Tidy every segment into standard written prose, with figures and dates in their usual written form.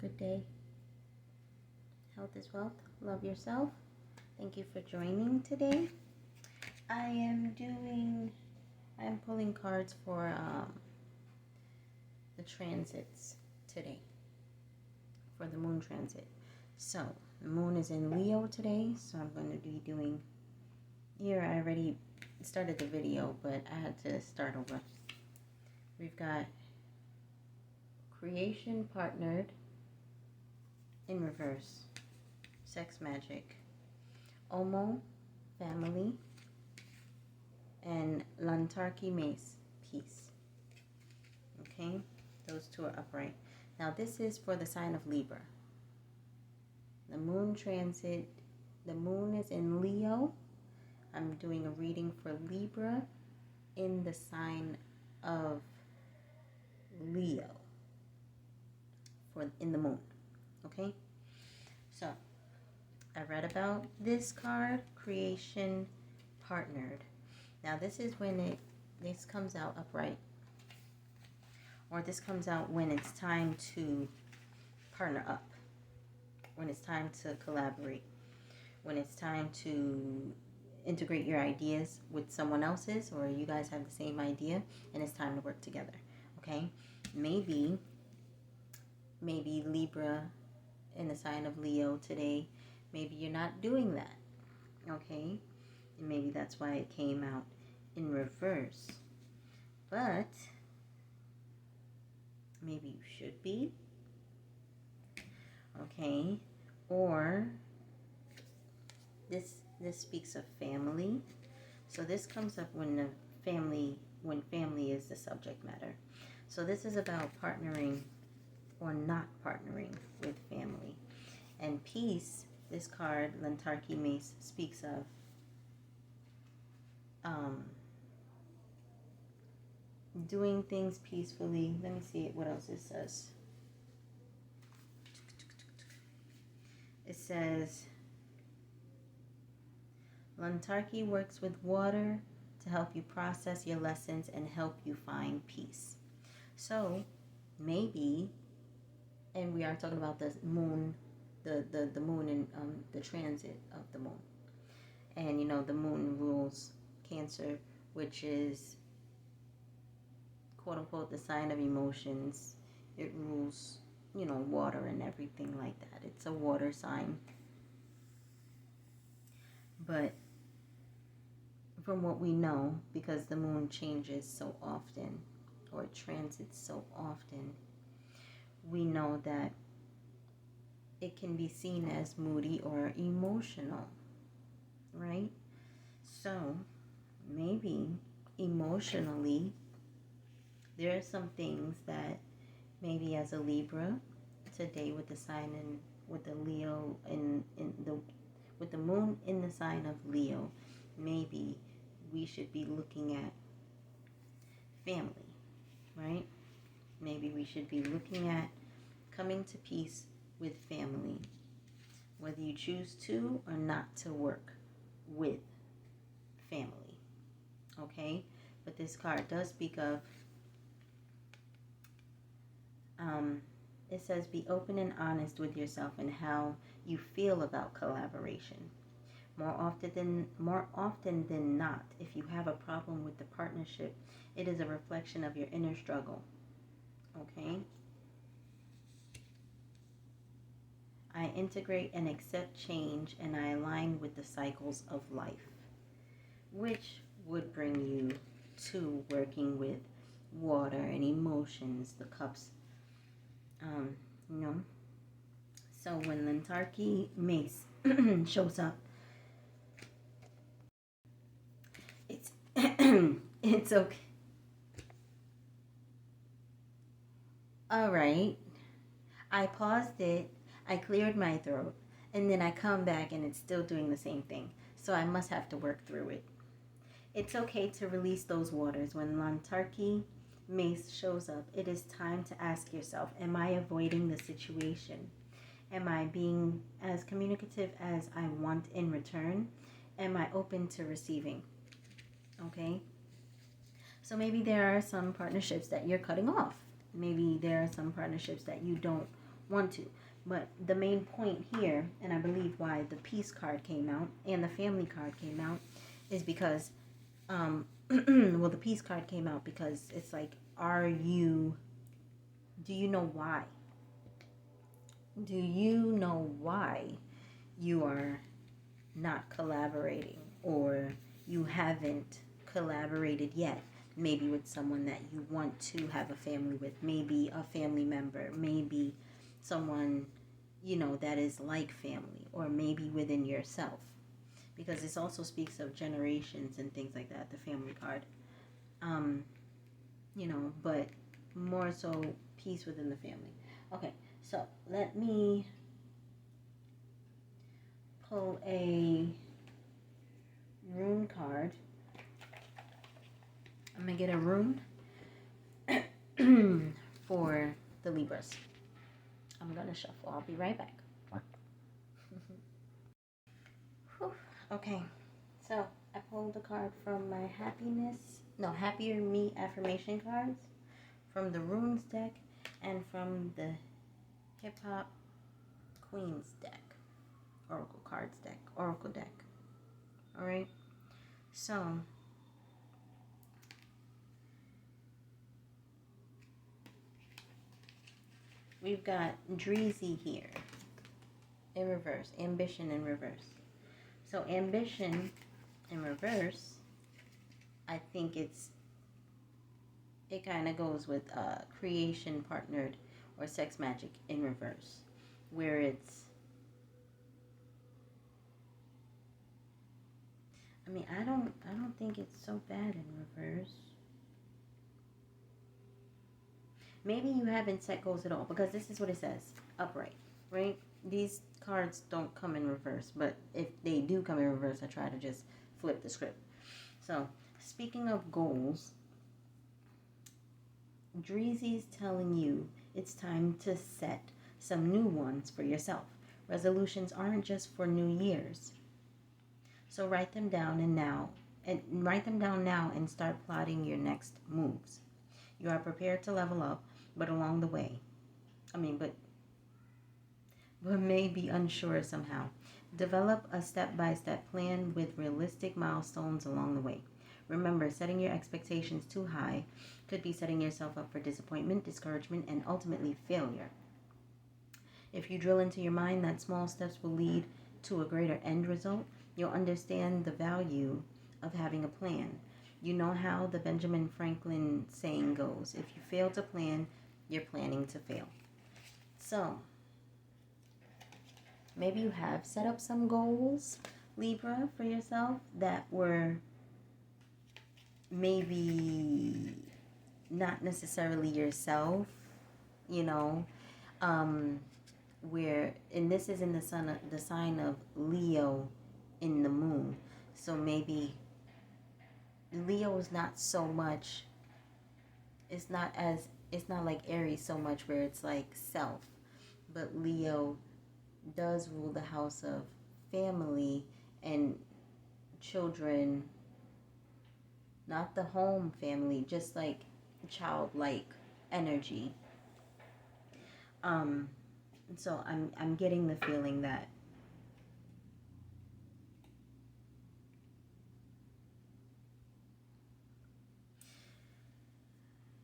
Good day. Health is wealth. Love yourself. Thank you for joining today. I'm pulling cards for the transits today, for the moon transit. So, the moon is in Leo today, so I'm going to be doing, here I already started the video, but I had to start over. We've got creation partnered in reverse, sex magic, Omo, family, and Lantarki Mace, peace. Okay, those two are upright. Now this is for the sign of Libra. The moon transit, the moon is in Leo. I'm doing a reading for Libra in the sign of Leo, in the moon. Okay, so I read about this card, creation partnered. Now this is when this comes out upright, or this comes out when it's time to partner up, when it's time to collaborate, when it's time to integrate your ideas with someone else's, or you guys have the same idea and it's time to work together. Okay, maybe Libra in the sign of Leo today, maybe you're not doing that. Okay, and maybe that's why it came out in reverse, but maybe you should be. Okay, or this speaks of family. So this comes up when family is the subject matter. So this is about partnering or not partnering with family. And peace, this card, Lantarki Mace, speaks of doing things peacefully. Let me see what else it says. It says, Lantarki works with water to help you process your lessons and help you find peace. So maybe, and we are talking about the moon, the moon and the transit of the moon. And you know, the moon rules Cancer, which is quote unquote the sign of emotions. It rules, you know, water and everything like that. It's a water sign. But from what we know, because the moon changes so often, or transits so often, we know that it can be seen as moody or emotional, right? So maybe emotionally, there are some things that maybe as a Libra today, with the sign and with the Leo with the moon in the sign of Leo, maybe we should be looking at family, right? Maybe we should be looking at coming to peace with family, whether you choose to or not to work with family. Okay, but this card does speak of it says be open and honest with yourself and how you feel about collaboration. More often than not, if you have a problem with the partnership, it is a reflection of your inner struggle. Okay, I integrate and accept change, and I align with the cycles of life, which would bring you to working with water and emotions, the cups, you know. So when Lantarki Mace shows up, it's it's okay. All right, I paused it, I cleared my throat, and then I come back and it's still doing the same thing. So I must have to work through it. It's okay to release those waters. When Lantarki Mace shows up, it is time to ask yourself, am I avoiding the situation? Am I being as communicative as I want in return? Am I open to receiving? Okay? So maybe there are some partnerships that you're cutting off. Maybe there are some partnerships that you don't want to. But the main point here, and I believe why the peace card came out and the family card came out, is because, well, the peace card came out because it's like, do you know why? Do you know why you are not collaborating, or you haven't collaborated yet? Maybe with someone that you want to have a family with, maybe a family member, maybe someone, that is like family, or maybe within yourself. Because this also speaks of generations and things like that, the family card. But more so peace within the family. Okay, so let me pull a rune card. I'm gonna get a rune for the Libras. I'm gonna shuffle. I'll be right back. Okay, so I pulled a card from my Happier Me affirmation cards, from the Runes deck, and from the Hip Hop Queens deck, Oracle deck. All right, so we've got Dreezy here in reverse, ambition in reverse. So ambition in reverse, I think it kind of goes with creation partnered or sex magic in reverse, where I don't think it's so bad in reverse. Maybe you haven't set goals at all, because this is what it says, upright, right? These cards don't come in reverse, but if they do come in reverse, I try to just flip the script. So, speaking of goals, Dreezy's telling you it's time to set some new ones for yourself. Resolutions aren't just for New Year's. So write them down now and start plotting your next moves. You are prepared to level up, but along the way, but may be unsure somehow. Develop a step-by-step plan with realistic milestones along the way. Remember, setting your expectations too high could be setting yourself up for disappointment, discouragement, and ultimately failure. If you drill into your mind that small steps will lead to a greater end result, you'll understand the value of having a plan. You know how the Benjamin Franklin saying goes, if you fail to plan, you're planning to fail. So, maybe you have set up some goals, Libra, for yourself that were maybe not necessarily yourself, where, and this is in the sign of Leo in the moon. So maybe Leo is not so much, it's not like Aries so much where it's like self, but Leo does rule the house of family and children, not the home family, just like childlike energy. So I'm getting the feeling that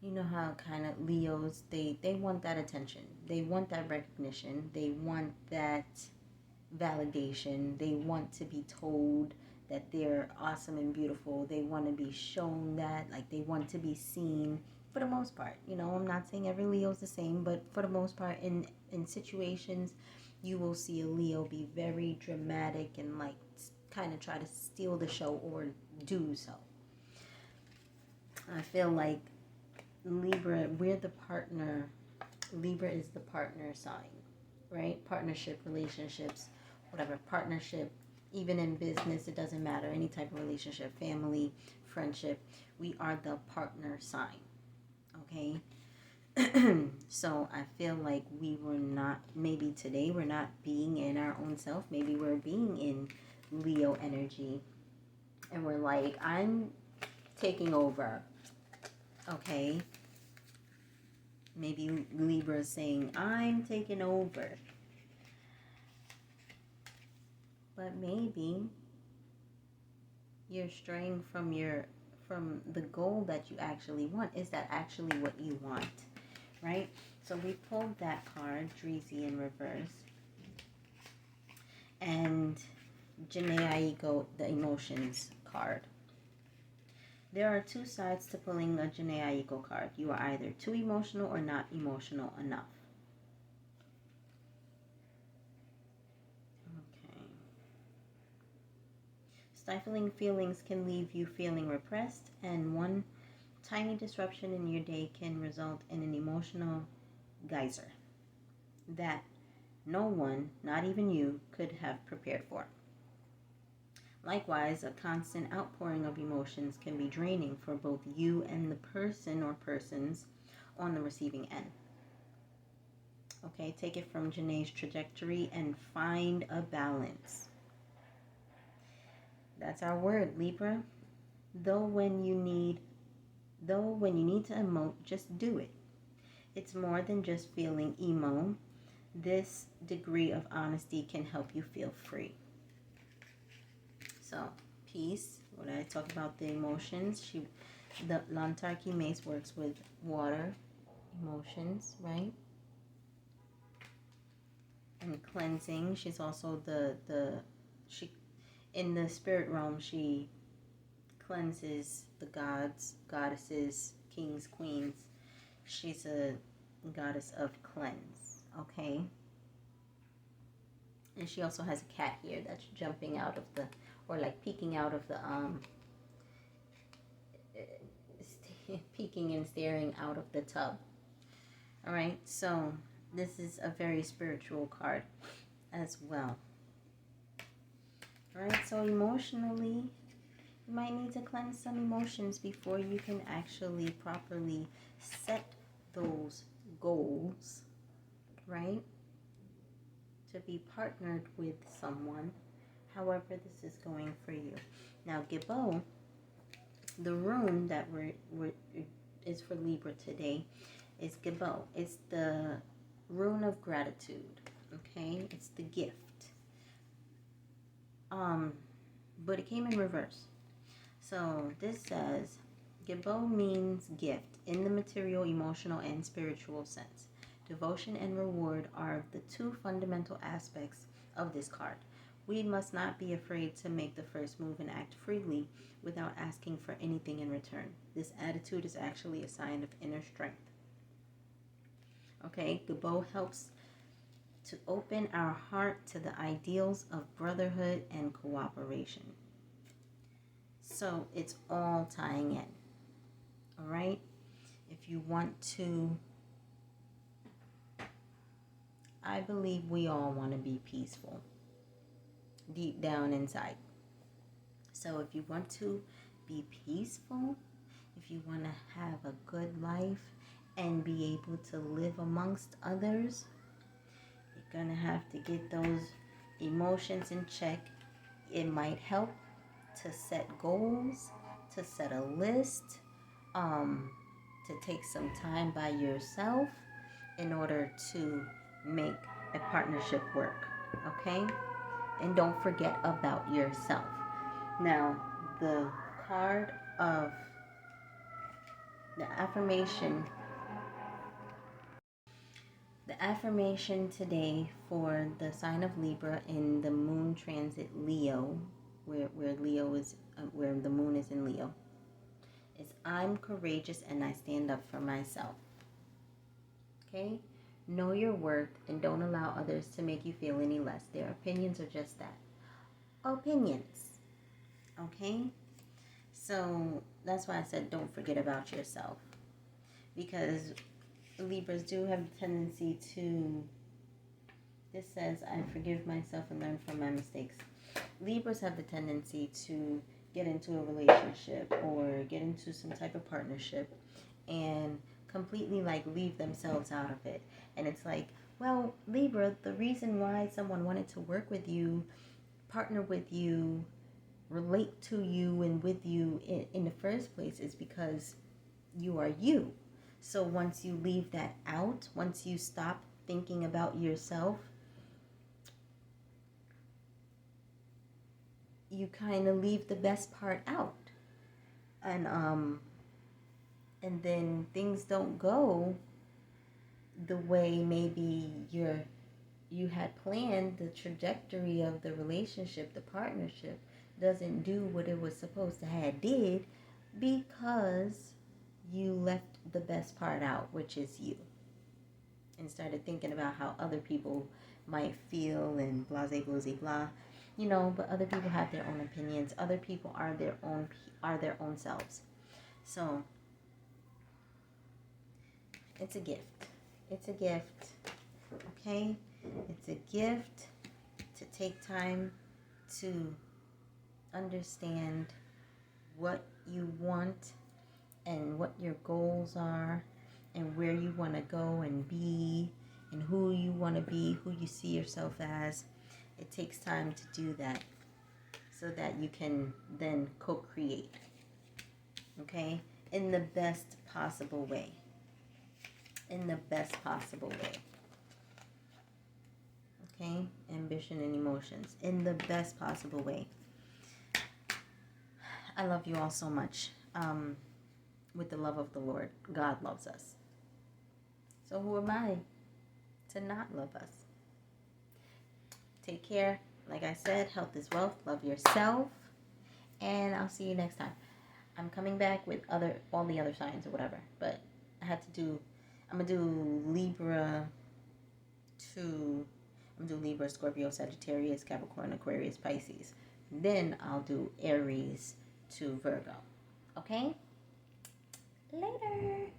you know how kind of Leos, they want that attention, they want that recognition, they want that validation, they want to be told that they're awesome and beautiful, they want to be shown that, like they want to be seen for the most part. I'm not saying every Leo's the same, but for the most part in situations you will see a Leo be very dramatic and like kind of try to steal the show or do so. I feel like Libra, Libra is the partner sign, right? Partnership, relationships, whatever, partnership, even in business, it doesn't matter, any type of relationship, family, friendship, we are the partner sign, okay? So I feel like maybe today we're not being in our own self, maybe we're being in Leo energy, and we're like, I'm taking over, okay? Maybe Libra is saying, I'm taking over. But maybe you're straying from the goal that you actually want. Is that actually what you want? Right? So we pulled that card, Dreezy in reverse. And Janae Aiko, the emotions card. There are two sides to pulling a Janae Aiko card. You are either too emotional or not emotional enough. Okay. Stifling feelings can leave you feeling repressed, and one tiny disruption in your day can result in an emotional geyser that no one, not even you, could have prepared for. Likewise, a constant outpouring of emotions can be draining for both you and the person or persons on the receiving end. Okay, take it from Janae's trajectory and find a balance. That's our word, Libra. Though when you need to emote, just do it. It's more than just feeling emo. This degree of honesty can help you feel free. So, peace. When I talk about the emotions, the Lantarki mace works with water, emotions, right? And cleansing. She's also she in the spirit realm. She cleanses the gods, goddesses, kings, queens. She's a goddess of cleanse. Okay. And she also has a cat here that's jumping out of or like peeking out of the peeking and staring out of the tub. All right, so this is a very spiritual card as well. All right, so emotionally, you might need to cleanse some emotions before you can actually properly set those goals, right? To be partnered with someone, however this is going for you. Now, Gibbo, the rune that is for Libra today is Gibbo. It's the rune of gratitude. Okay, it's the gift. But it came in reverse. So this says Gibbo means gift in the material, emotional, and spiritual sense. Devotion and reward are the two fundamental aspects of this card. We must not be afraid to make the first move and act freely without asking for anything in return. This attitude is actually a sign of inner strength. Okay, Gibbo helps to open our heart to the ideals of brotherhood and cooperation. So it's all tying in. All right? If you want to, I believe we all want to be peaceful deep down inside. So if you want to be peaceful, if you want to have a good life and be able to live amongst others, you're going to have to get those emotions in check. It might help to set goals, to set a list, to take some time by yourself in order to make a partnership work, okay? And don't forget about yourself. Now, the card of the affirmation today for the sign of Libra in the moon transit Leo, where Leo is, where the moon is in Leo, is I'm courageous and I stand up for myself. Okay? Know your worth and don't allow others to make you feel any less. Their opinions are just that. Opinions. Okay? So that's why I said don't forget about yourself. Because Libras do have a tendency to, this says, I forgive myself and learn from my mistakes. Libras have the tendency to get into a relationship or get into some type of partnership and completely like leave themselves out of it. And it's like, well, Libra, the reason why someone wanted to work with you, partner with you, relate to you and with you in the first place is because you are you. So once you leave that out, once you stop thinking about yourself, you kind of leave the best part out. And then things don't go the way maybe you had planned. The trajectory of the relationship, the partnership doesn't do what it was supposed to have did, because you left the best part out, which is you, and started thinking about how other people might feel and blase blase blah, but other people have their own opinions. Other people are their own selves. So it's a gift. It's a gift. Okay? It's a gift to take time to understand what you want and what your goals are and where you want to go and be and who you want to be, who you see yourself as. It takes time to do that so that you can then co-create, okay, in the best possible way. In the best possible way. Okay? Ambition and emotions. In the best possible way. I love you all so much. With the love of the Lord. God loves us. So who am I to not love us? Take care. Like I said, health is wealth. Love yourself. And I'll see you next time. I'm coming back with all the other signs or whatever. But I'm going to do Libra to... I'm going to do Libra, Scorpio, Sagittarius, Capricorn, Aquarius, Pisces. Then I'll do Aries to Virgo. Okay? Later.